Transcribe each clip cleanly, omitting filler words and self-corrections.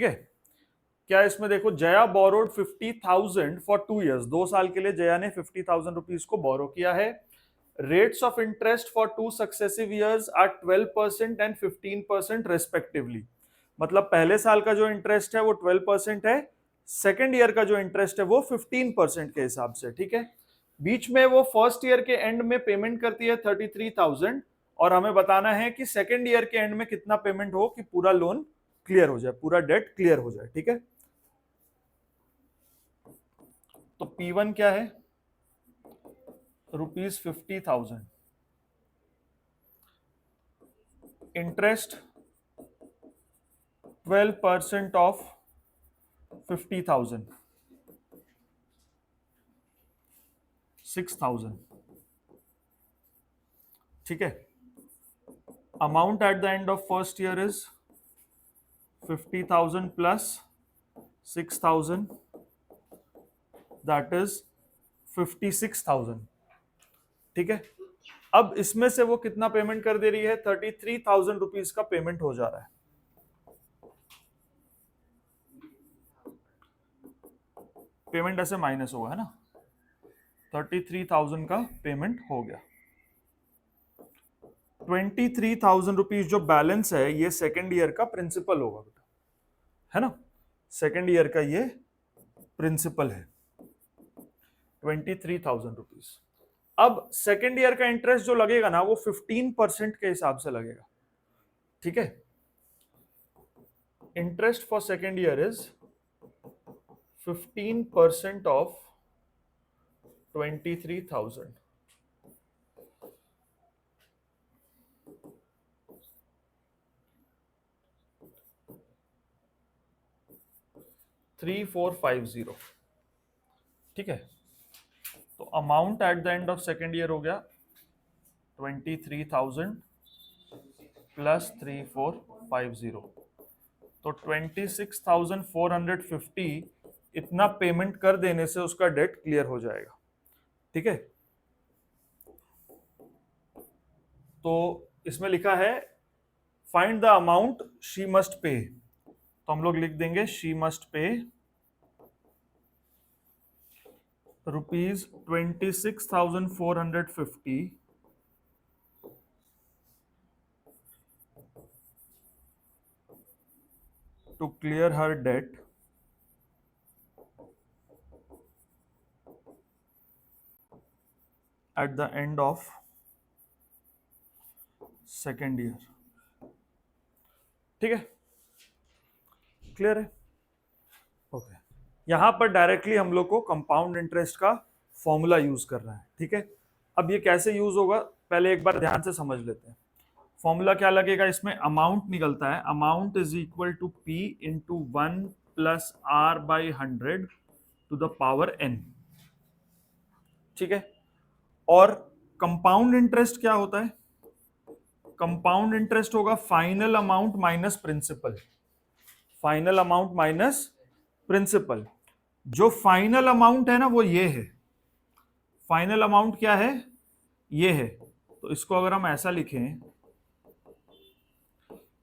ठीक है। क्या इसमें देखो, जया बोरोड 50,000 फॉर 2 years, 2 साल के लिए जया ने 50,000 रुपीज को बोरो किया है। Rates of interest for 2 successive years are 12% and 15% respectively. मतलब पहले साल का जो इंटरेस्ट है वो 12% है, सेकेंड ईयर का जो इंटरेस्ट है वो 15% के हिसाब से। ठीक है। बीच में वो फर्स्ट ईयर के एंड में पेमेंट करती है 33,000, और हमें बताना है कि सेकेंड ईयर के एंड में कितना पेमेंट हो कि पूरा लोन क्लियर हो जाए, पूरा डेट क्लियर हो जाए। ठीक है। तो P1 क्या है, ₹50,000। Interest 12% of 50,000, 6,000। ठीक है। Amount at the end of first year is 50,000 plus 6,000, that is 56,000। ठीक है। अब इसमें से वो कितना पेमेंट कर दे रही है, 33,000 रुपीज का पेमेंट हो जा रहा है। पेमेंट ऐसे माइनस होगा, है ना। 33,000 का पेमेंट हो गया। 23,000 रुपीज जो बैलेंस है ये सेकेंड ईयर का प्रिंसिपल होगा बेटा, है ना। सेकेंड ईयर का ये प्रिंसिपल है 23,000 रुपीज। अब सेकेंड ईयर का इंटरेस्ट जो लगेगा ना वो 15% के हिसाब से लगेगा। ठीक है। Interest for second year is 15% of 23,000। $3,450। ठीक है। तो amount at the end of second year हो गया 23,000 प्लस 3,450, तो 26,450 इतना पेमेंट कर देने से उसका डेट क्लियर हो जाएगा। ठीक है। तो इसमें लिखा है find the amount she must pay, तो हम लोग लिख देंगे she must pay ₹26,450 to clear her debt at the end of second year। ठीक है, क्लियर है। ओके। यहां पर डायरेक्टली हम लोग को कंपाउंड इंटरेस्ट का फॉर्मूला यूज करना है। ठीक है। अब ये कैसे यूज होगा पहले एक बार ध्यान से समझ लेते हैं। फॉर्मूला क्या लगेगा, इसमें अमाउंट निकलता है, amount is equal to P into 1 plus R/100 to the power N। ठीक है। और कंपाउंड इंटरेस्ट क्या होता है, कंपाउंड इंटरेस्ट होगा final amount minus principal, final amount minus principal. जो फाइनल अमाउंट है ना वो ये है, फाइनल अमाउंट क्या है, ये है। तो इसको अगर हम ऐसा लिखें,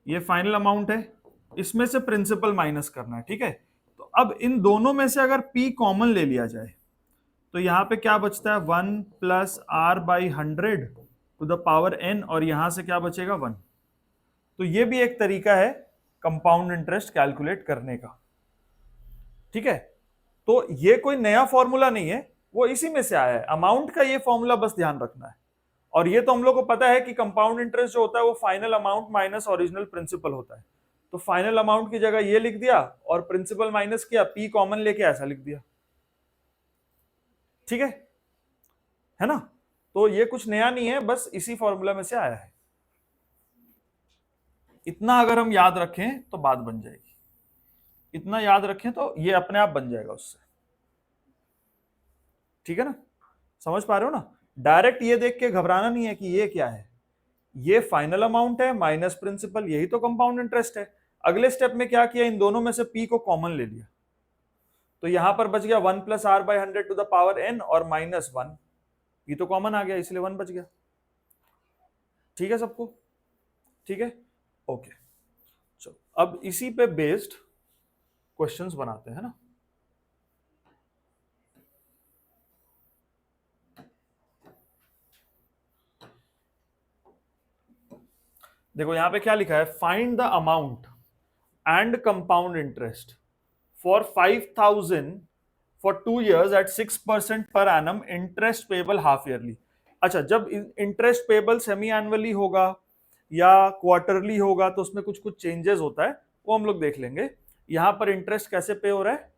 ये फाइनल अमाउंट है, इसमें से प्रिंसिपल माइनस करना है। ठीक है। तो अब इन दोनों में से अगर P कॉमन ले लिया जाए तो यहां पे क्या बचता है, 1 plus R/100 to the power N, और यहां से क्या बचेगा 1। तो ये भी एक तरीका है कंपाउंड इंटरेस्ट कैलकुलेट करने का। ठीक है। तो ये कोई नया फॉर्मूला नहीं है, वो इसी में से आया है, अमाउंट का ये फॉर्मूला बस ध्यान रखना है। और ये तो हम लोग को पता है कि कंपाउंड इंटरेस्ट जो होता है वो final amount minus original principal होता है। तो फाइनल अमाउंट की जगह ये लिख दिया और प्रिंसिपल माइनस किया, P कॉमन लेके ऐसा लिख दिया। ठीक है ना। तो ये कुछ नया नहीं है, बस इसी फॉर्मूला में से आया है। इतना अगर हम याद रखें तो बात बन जाएगी, इतना याद रखें तो ये अपने आप बन जाएगा उससे। ठीक है ना, समझ पा रहे हो ना। डायरेक्ट ये देख के घबराना नहीं है कि ये क्या है, ये फाइनल अमाउंट है माइनस प्रिंसिपल, यही तो कंपाउंड इंटरेस्ट है। अगले स्टेप में क्या किया, इन दोनों में से P को कॉमन ले लिया, तो यहां पर बच गया 1 plus R/100 to the power N और माइनस 1, P तो कॉमन आ गया इसलिए 1 बच गया। ठीक है सबको, ठीक है। ओके, चलो अब इसी पे बेस्ड क्वेश्चंस बनाते हैं ना। देखो यहां पे क्या लिखा है, find the amount and compound interest for 5,000 for 2 years at 6% per annum, interest payable half yearly. अच्छा, जब इंटरेस्ट पेबल सेमी एनुअली होगा या क्वार्टरली होगा तो उसमें कुछ कुछ चेंजेस होता है, वो हम लोग देख लेंगे। यहां पर इंटरेस्ट कैसे पे हो रहा है,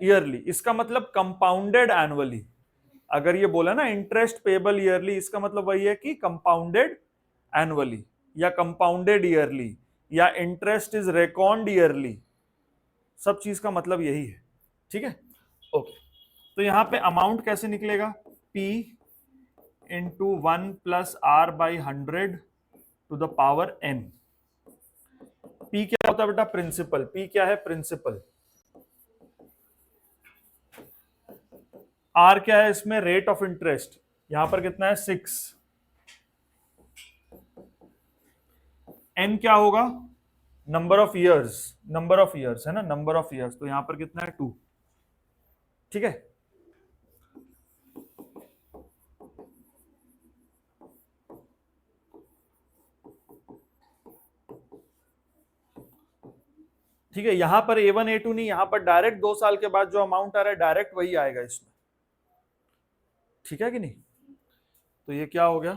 ईयरली, इसका मतलब कंपाउंडेड एनुअली। अगर ये बोला ना इंटरेस्ट पेबल ईयरली, इसका मतलब वही है कि कंपाउंडेड एनुअली या कंपाउंडेड ईयरली या इंटरेस्ट इज रेकॉर्ड ईयरली, सब चीज का मतलब यही है। ठीक है, ओके। तो यहां पे अमाउंट कैसे निकलेगा, P into 1+R/100 to the power n। P क्या होता है बेटा, प्रिंसिपल। P क्या है, प्रिंसिपल। R क्या है इसमें, रेट ऑफ इंटरेस्ट। यहां पर कितना है, 6। n क्या होगा, number of years, number of years है ना, नंबर ऑफ ईयर्स, तो यहां पर कितना है, 2। ठीक है, ठीक है। यहां पर A1 A2 नहीं, यहां पर डायरेक्ट 2 साल के बाद जो अमाउंट आ रहा है डायरेक्ट वही आएगा इसमें। ठीक है कि नहीं, तो ये क्या हो गया,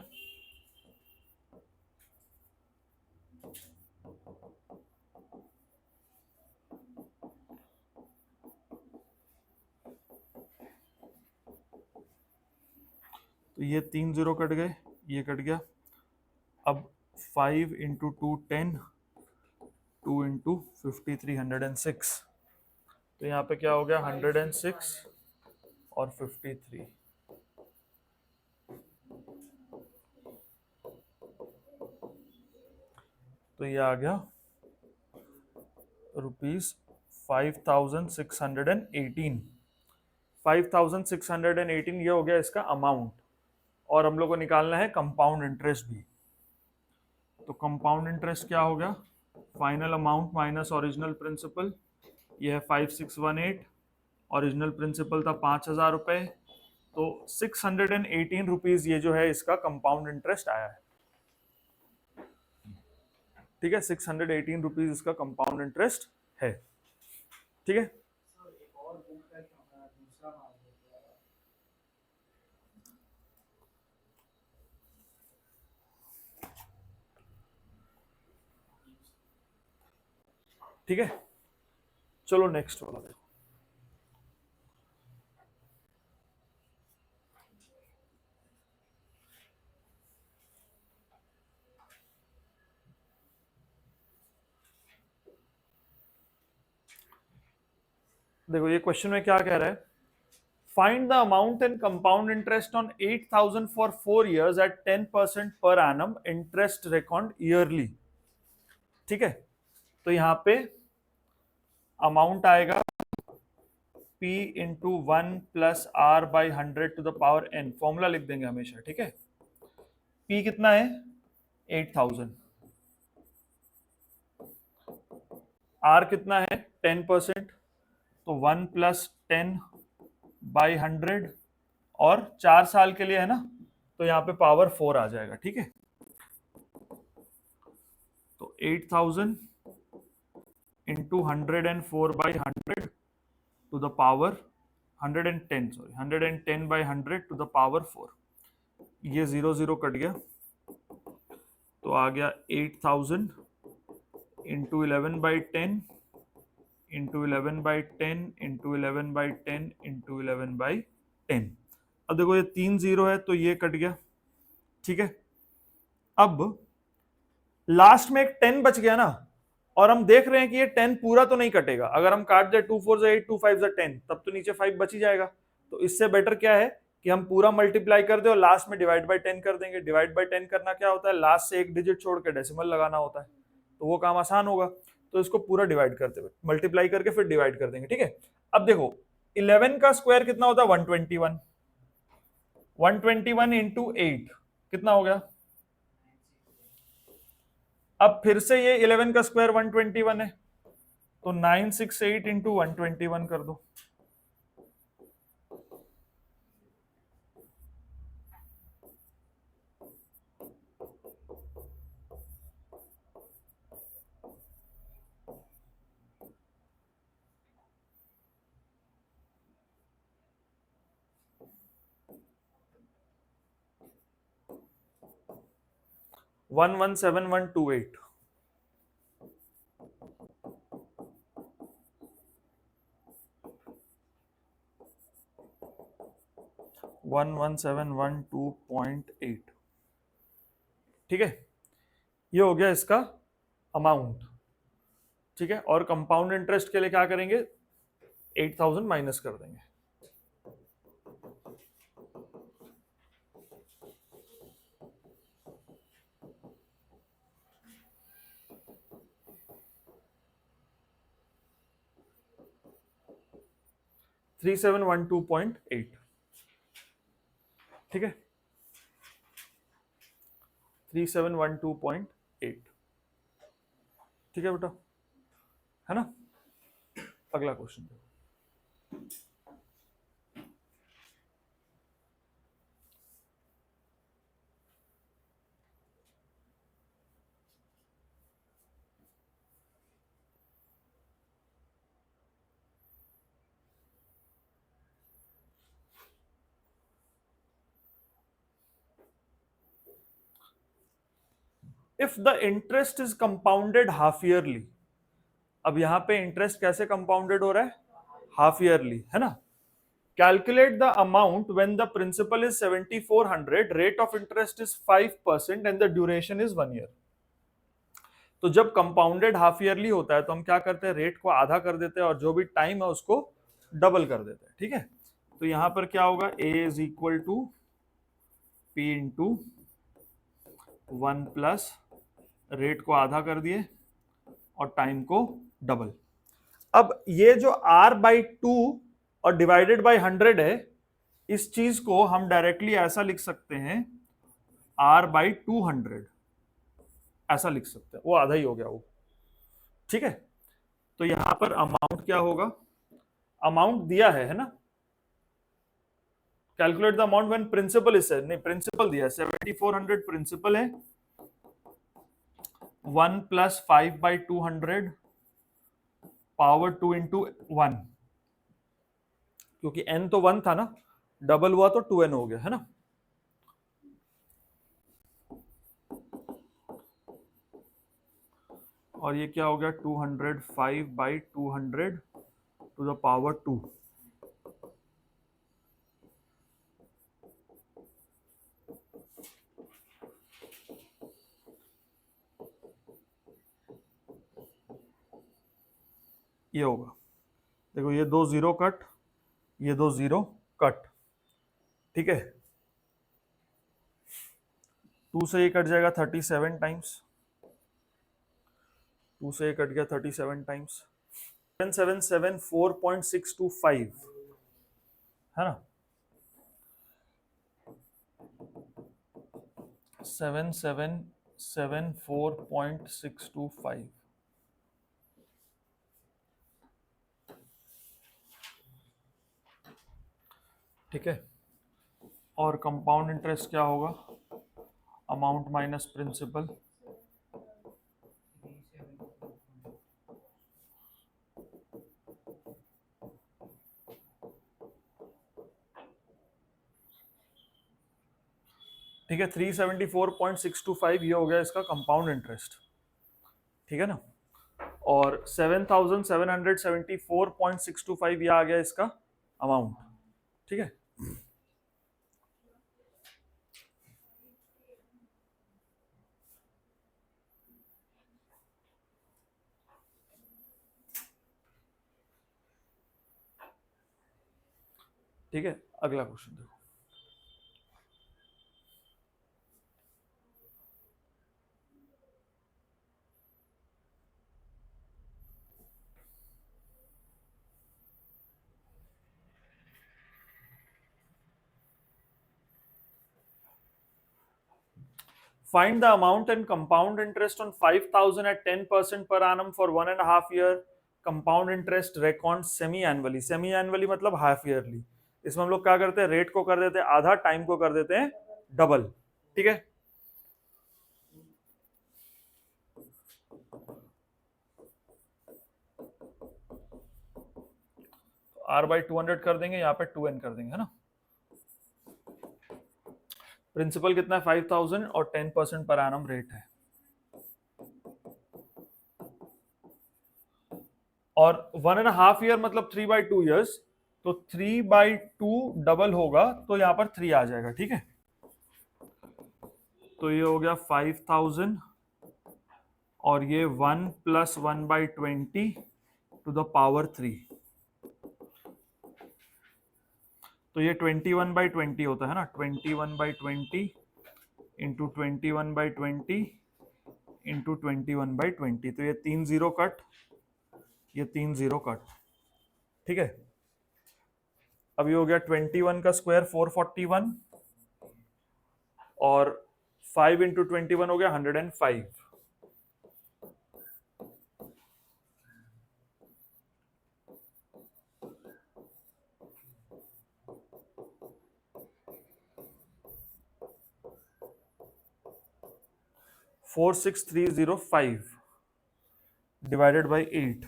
तो ये 3 0 कट गए, ये कट गया। अब 5 इंटू 2 10, 2 इंटू 53 106, तो यहाँ पे क्या हो गया, 106 और 53, तो ये आ गया ₹5,618। 5,618 ये हो गया इसका अमाउंट, और हम लोग को निकालना है कंपाउंड इंटरेस्ट भी। तो कंपाउंड इंटरेस्ट क्या हो गया, final amount minus original principal, ये है 5,618, ओरिजिनल प्रिंसिपल था 5,000 रुपए, तो 618 रुपीज ये जो है इसका कंपाउंड इंटरेस्ट आया है। ठीक है, 618 रुपीज इसका कंपाउंड इंटरेस्ट है। ठीक है, ठीक है, चलो नेक्स्ट वाला देखो। देखो ये क्वेश्चन में क्या कह रहा है, find the amount and compound interest on 8,000 for 4 years at 10% per annum, interest record yearly. ठीक है, तो यहां पे अमाउंट आएगा P into 1+R/100 to the power n, formula लिख देंगे हमेशा। ठीक है, P कितना है, 8,000, R कितना है, 10%, तो 1+10/100, और 4 साल के लिए है ना, तो यहाँ पे पावर 4 आ जाएगा। ठीक है, तो 8,000 into 104/100 to the power 110, sorry 110/100 to the power 4, ये 0 0 कट गया, तो आ गया 8,000 इंटू 11/10 इंटू 11/10 इंटू 11/10 इंटू 11/10। अब देखो ये 3 0 है तो ये कट गया। ठीक है, अब लास्ट में एक 10 बच गया ना, और हम देख रहे हैं कि ये 10 पूरा तो नहीं कटेगा। अगर हम काट दे 2 4 8 2 5 10, तब तो नीचे 5 बच ही जाएगा। तो इससे बेटर क्या है कि हम पूरा मल्टीप्लाई कर दे और लास्ट में डिवाइड बाय 10 कर देंगे। डिवाइड बाय 10 करना क्या होता है, लास्ट से एक डिजिट छोड़ के डेसिमल लगाना होता है, तो वो काम आसान होगा। तो इसको पूरा डिवाइड करते हुए मल्टीप्लाई करके फिर डिवाइड कर देंगे। ठीक है, अब देखो 11 का स्क्वायर कितना होता है, 121, 121 इंटू 8 कितना हो गया। अब फिर से ये 11 का स्क्वायर 121 है, तो 968 इंटू 121 कर दो। वन 117,128 11712.8। ठीक है, ये हो गया इसका अमाउंट। ठीक है, और कंपाउंड इंटरेस्ट के लिए क्या करेंगे, 8000 माइनस कर देंगे। $3712.8। ठीक है, 3712.8। ठीक है बेटा, है ना। अगला question. If the interest is compounded half yearly. अब यहां पे इंटरेस्ट कैसे कंपाउंडेड हो रहा है, हाफ ईयरली, है ना। Calculate the amount when the principal is 7400, rate of interest is 5% and the duration is 1 year. तो जब कंपाउंडेड हाफ ईयरली होता है तो हम क्या करते हैं, रेट को आधा कर देते हैं और जो भी टाइम है उसको डबल कर देते हैं। ठीक है, तो यहां पर क्या होगा, A is equal to P into 1 plus rate को आधा कर दिए और टाइम को डबल। अब ये जो r बाई 2 और डिवाइडेड बाई 100 है, इस चीज को हम डायरेक्टली ऐसा लिख सकते हैं, r बाई 200 ऐसा लिख सकते हैं, वो आधा ही हो गया वो। ठीक है, तो यहां पर अमाउंट क्या होगा, अमाउंट दिया है ना, calculate the amount when principal is, नहीं प्रिंसिपल दिया है 7400 प्रिंसिपल है, 1 प्लस 5/200 पावर 2 इंटू 1, क्योंकि n तो 1 था ना, डबल हुआ तो 2n हो गया, है ना। और ये क्या हो गया, 205/200 टू द पावर 2। ये होगा, देखो ये 2 0 कट, ये 2 0 कट। ठीक है, 2 से ये कट जाएगा 37 टाइम्स, 2 से ये कट गया 37 टाइम्स, 7774.625, है ना, 7774.625। ठीक है, और कंपाउंड इंटरेस्ट क्या होगा, अमाउंट माइनस प्रिंसिपल, ठीक है, 374.625 ये हो गया इसका कंपाउंड इंटरेस्ट। ठीक है ना, और 7774.625 ये आ गया इसका अमाउंट। ठीक है, ठीक है, अगला क्वेश्चन देखो। Find the amount and compound interest on 5,000 at 10% per annum for 1.5 year. Compound interest record semi annually, semi annually मतलब हाफ ईयरली। इसमें हम लोग क्या करते हैं, रेट को कर देते हैं आधा, टाइम को कर देते हैं डबल, ठीक है। R बाई 200 कर देंगे, यहाँ पे 2n कर देंगे, है ना। प्रिंसिपल कितना है 5000 और 10% पर एनम रेट है। और 1.5 ईयर मतलब 3/2 ईयर्स, तो 3/2 डबल होगा तो यहाँ पर 3 आ जाएगा, ठीक है। तो ये हो गया 5000 और ये 1 + 1/20 टू द पावर 3, तो ये 21/20 होता है ना, 21/20 इंटू 21/20 इंटू 21/20, तो ये 3 0 कट, ये 3 0 कट, ठीक है। अब ये हो गया 21 का स्क्वायर 441 और 5 इंटू 21 हो गया 105। Four 46305 divided by 8,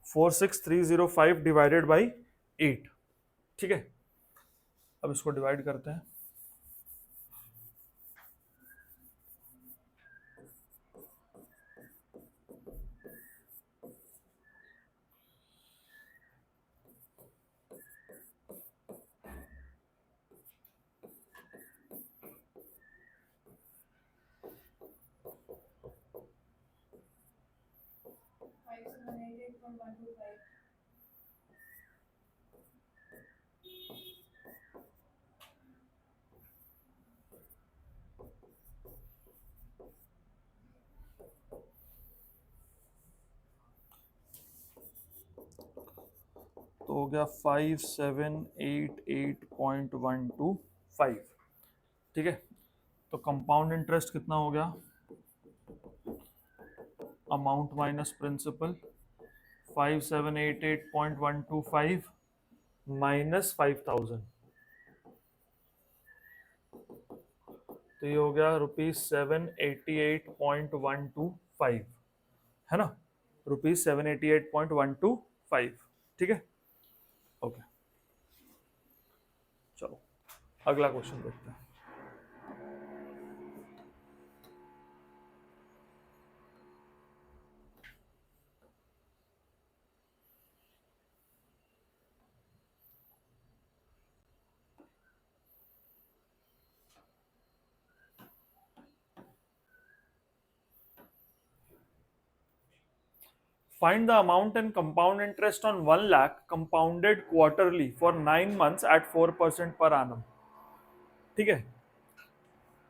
46305 divided by 8, ठीक है। अब इसको डिवाइड करते हैं। तो हो गया 5788.125, ठीक है। तो कंपाउंड इंटरेस्ट कितना हो गया, अमाउंट माइनस प्रिंसिपल 5788.125 माइनस 5000, तो ये हो गया ₹788.125, है ना, ₹788.125, ठीक है। ओके, चलो अगला क्वेश्चन देखते हैं। Find the amount and compound interest on 1 lakh compounded quarterly for 9 months at 4% per annum, ठीक है।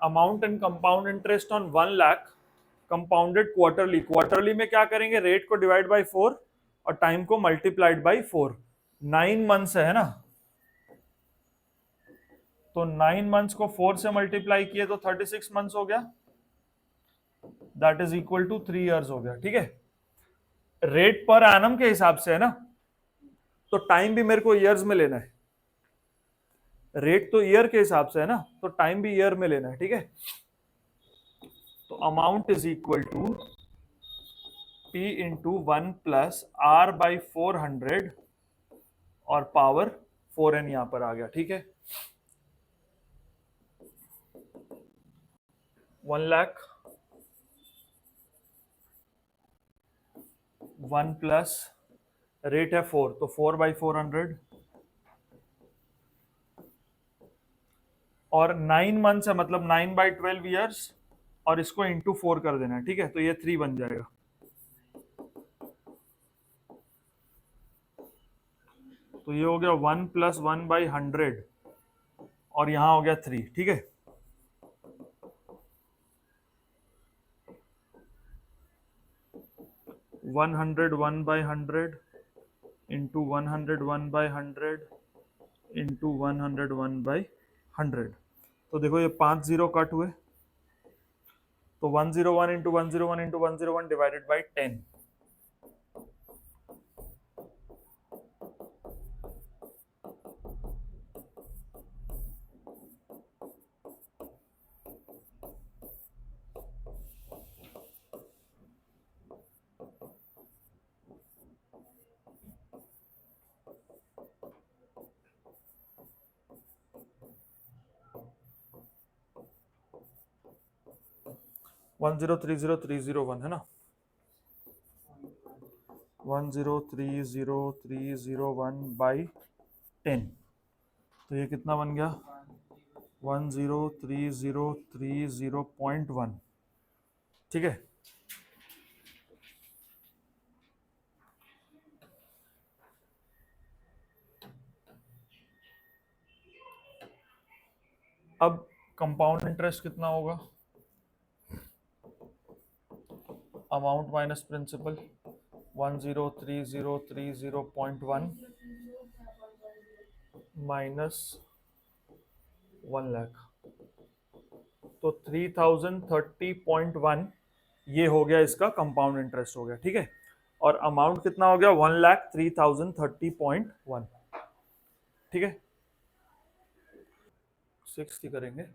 Amount and compound interest on 1 lakh compounded quarterly, quarterly में क्या करेंगे, रेट को डिवाइड बाय 4 और टाइम को मल्टीप्लाइड बाय 4, 9 मंथ्स है ना, तो 9 मंथ्स को 4 से मल्टीप्लाई किए तो 36 मंथ्स हो गया, that is equal to 3 years हो गया, ठीक है। रेट पर एनम के हिसाब से है ना, तो टाइम भी मेरे को ईयर्स में लेना है, रेट तो ईयर के हिसाब से है ना, तो टाइम भी ईयर में लेना है, ठीक है। तो amount is equal to P into 1 plus R by 400 और पावर 4n यहां पर आ गया, ठीक है। 1 लाख 1 प्लस रेट है 4, तो 4/400 और 9 मंथ्स है मतलब 9/12 ईयर्स और इसको इंटू 4 कर देना है, ठीक है। तो ये 3 बन जाएगा, तो ये हो गया 1 + 1/100 और यहां हो गया 3, ठीक है। वन 101/100 इंटू 101/100 इंटू 101/100, तो देखो ये 5 0 कट हुए, तो 101 इंटू 101 इंटू 101 डिवाइडेड बाई 10। 1030301 है ना, 1030301 बाई 10, तो ये कितना बन गया 1030301, ठीक है। अब कंपाउंड इंटरेस्ट कितना होगा, amount minus principal 1030301 minus 1 lakh, तो 3030.1 ये हो गया इसका कंपाउंड इंटरेस्ट हो गया, ठीक है। और अमाउंट कितना हो गया 1,03,3030.1, ठीक है। 60 करेंगे।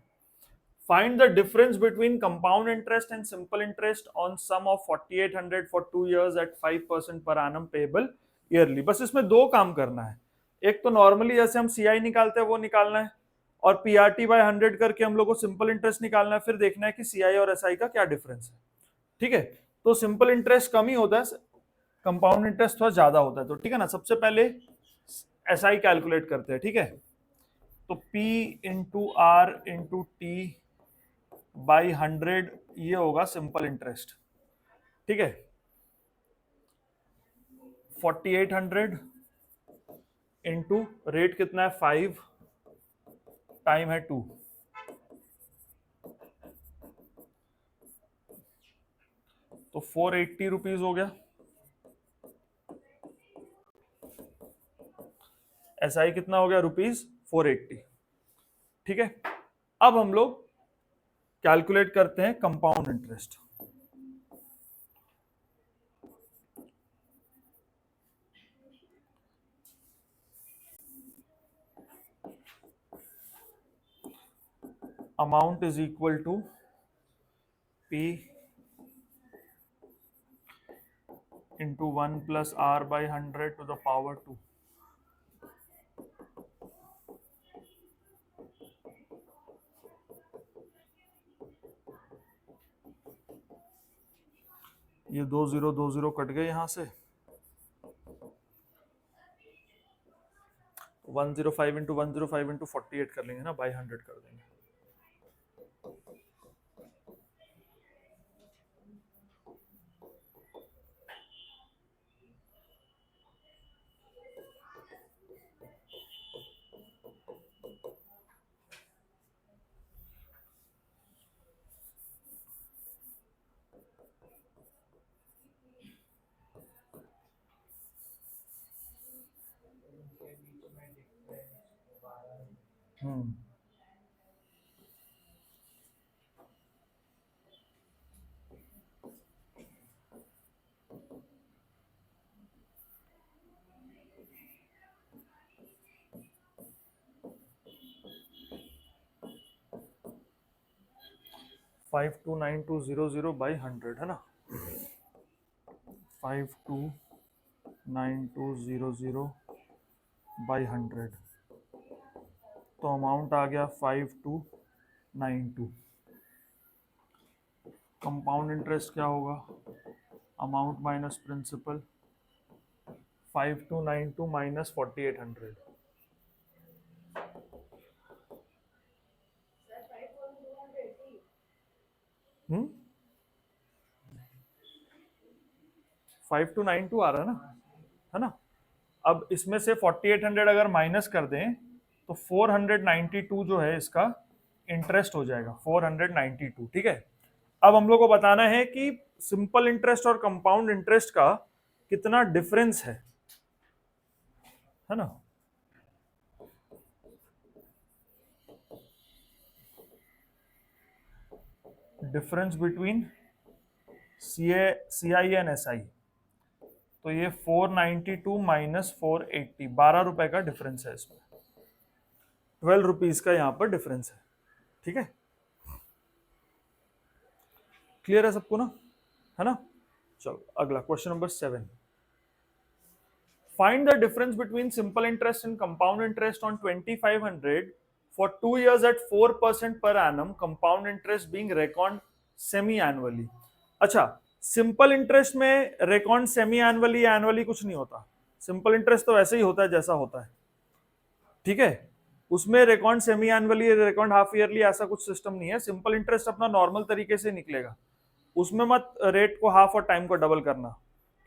Find the difference between compound interest and simple interest on sum of 4800 for 2 years at 5% per annum payable yearly। बस इसमें दो काम करना है, एक तो नॉर्मली जैसे हम सीआई निकालते हैं वो निकालना है, और पीआरटी बाय 100 करके हम लोग को सिंपल इंटरेस्ट निकालना है, फिर देखना है कि सीआई और एसआई का क्या डिफरेंस है, ठीक है। तो सिंपल इंटरेस्ट कम ही होता है, कंपाउंड इंटरेस्ट थोड़ा ज्यादा होता है, तो ठीक है ना। सबसे पहले एसआई कैलकुलेट करते हैं, ठीक है। तो P into R into T by 100 ये होगा सिंपल इंटरेस्ट, ठीक है। 4800 इंटू रेट कितना है 5, टाइम है 2, तो 480 रुपीज हो गया। एसआई कितना हो गया रुपीज 480, ठीक है। अब हम लोग कैलकुलेट करते हैं compound interest. Amount is equal to P into 1 plus R by 100 to the power 2। ये 2020 कट गए यहां से, 105 इंटू 105 इंटू 48 कर लेंगे ना, बाई 100 कर देंगे। हम्म 529200 बाई 100 है ना, 529200 बाई 100, तो अमाउंट आ गया 5292। कंपाउंड इंटरेस्ट क्या होगा, अमाउंट माइनस प्रिंसिपल 5292 माइनस 4800, हम्म 5292 आ रहा है ना, है ना। अब इसमें से 4800 अगर माइनस कर दें तो 492 जो है इसका इंटरेस्ट हो जाएगा 492, ठीक है। अब हम लोग को बताना है कि सिंपल इंटरेस्ट और कंपाउंड इंटरेस्ट का कितना डिफरेंस है ना। Difference between C I and S I, तो ये 492 माइनस 480, 12 रुपए का डिफरेंस है इसमें, 12 रुपीज का यहाँ पर डिफरेंस है। ठीक है, क्लियर है सबको ना, है ना। चलो अगला question number 7, find the difference between simple interest and compound interest on 2500 for 2 years at 4% per annum, compound interest being record semi annually. अच्छा, सिंपल इंटरेस्ट में रेकॉर्ड सेमी एनुअली एनुअली कुछ नहीं होता, सिंपल इंटरेस्ट तो ऐसे ही होता है जैसा होता है। ठीक है, उसमें record semi annually record half yearly ऐसा कुछ सिस्टम नहीं है। सिंपल इंटरेस्ट अपना नॉर्मल तरीके से निकलेगा, उसमें मत रेट को हाफ और टाइम को डबल करना,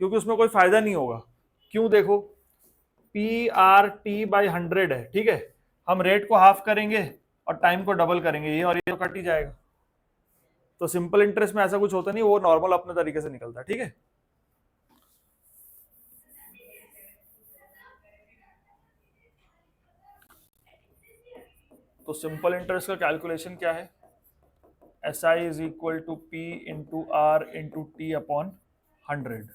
क्योंकि उसमें कोई फायदा नहीं होगा। क्यों, देखो पी आर टी बाई 100 है, ठीक है, हम रेट को हाफ करेंगे और टाइम को डबल करेंगे, ये और ये तो कट ही जाएगा। तो सिंपल इंटरेस्ट में ऐसा कुछ होता नहीं, वो नॉर्मल अपने तरीके से निकलता है। ठीक है, तो सिंपल इंटरेस्ट का कैलकुलेशन क्या है, S I is equal to P into R into T upon 100।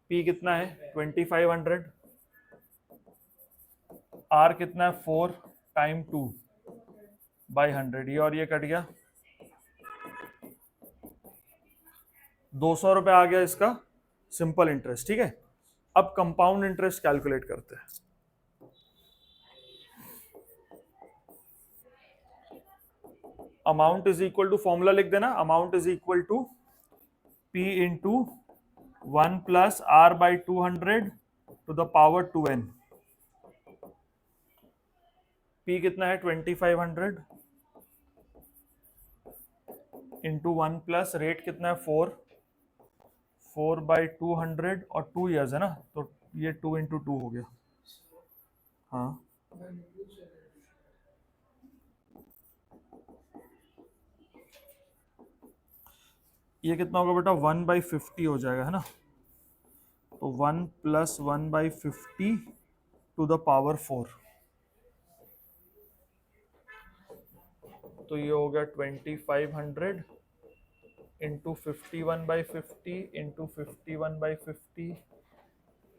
P कितना है 2500, आर कितना है 4 टाइम 2 बाई 100, ये और ये कट गया, 200 रुपए आ गया इसका सिंपल इंटरेस्ट। ठीक है, अब कंपाउंड इंटरेस्ट कैलकुलेट करते हैं। Amount is equal to, formula लिख देना, amount is equal to P into 1 plus R by 200 to the power 2n। P कितना है 2500 इंटू 1 प्लस रेट कितना है 4 बाई 200 और 2 ईयर्स है ना, तो ये 2 इंटू 2 हो गया। हाँ, ये कितना होगा बेटा 1 बाई 50 हो जाएगा, है ना, तो 1 plus 1 by 50 to the power 4, तो ये हो गया 2500 into 51 by 50 into 51 by 50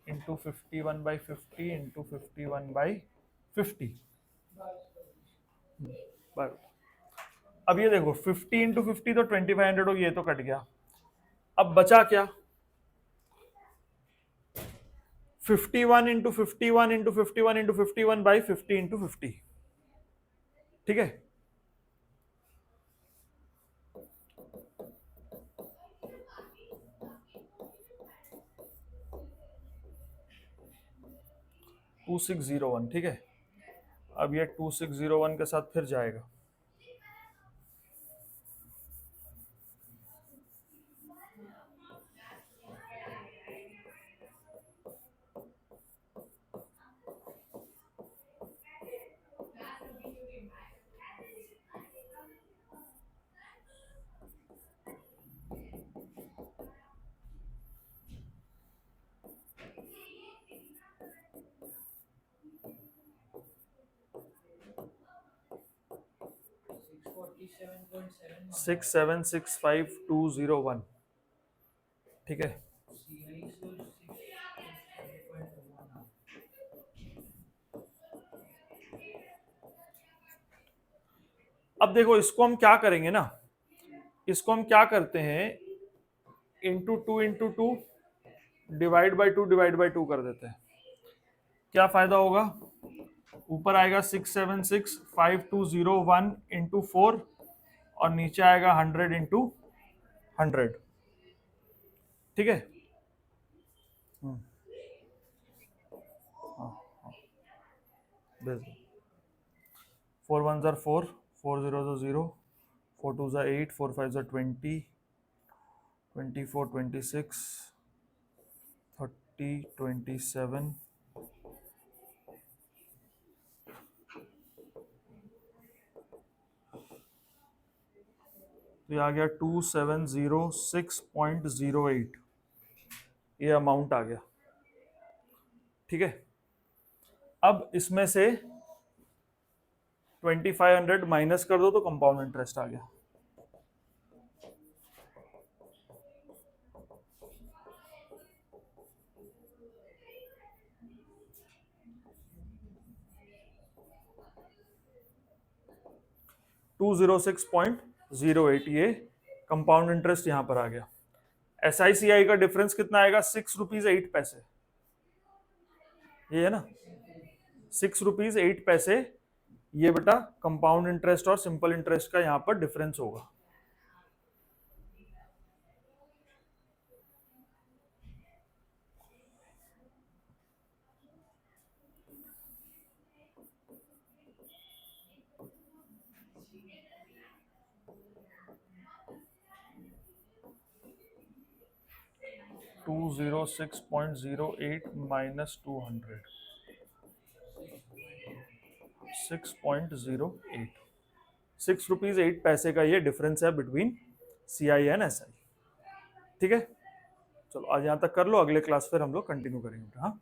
into 51 by 50 into 51 by 50। अब ये देखो 50 इंटू 50 तो 2500 हो, ये तो कट गया। अब बचा क्या, 51 into 51 into 51 into 51 by 50 into 50। ठीक है, टू 2601। ठीक है, अब ये 2601 के साथ फिर जाएगा, सिक्स 765,201। ठीक है, अब देखो इसको हम क्या करेंगे ना, इसको हम क्या करते हैं, into two divide by two कर देते हैं। क्या फायदा होगा, ऊपर आएगा 6765201 इंटू 4 और नीचे आएगा 100 इंटू 100। ठीक है, भेज दो। 4 1 ज़ा 4, 4 0 ज़ा 0, 4 2 ज़ा 8, 4 5 ज़ा 20, 24 26 30 27, तो ये आ गया 2706.08, ये अमाउंट आ गया। ठीक है, अब इसमें से 2500 माइनस कर दो तो कंपाउंड इंटरेस्ट आ गया। 206.08, ये कंपाउंड इंटरेस्ट यहां पर आ गया। SICI का डिफरेंस कितना आएगा? 6 रुपीज 8 पैसे, ये है ना, 6 रुपीज 8 पैसे, ये बेटा कंपाउंड इंटरेस्ट और सिंपल इंटरेस्ट का यहां पर डिफरेंस होगा। $206.08 माइनस 200, 6.08, 6 रुपीज 8 पैसे का ये डिफरेंस है बिटवीन CI एंड SI। ठीक है, चलो आज यहाँ तक कर लो, अगले क्लास फिर हम लोग कंटिन्यू करेंगे। हाँ।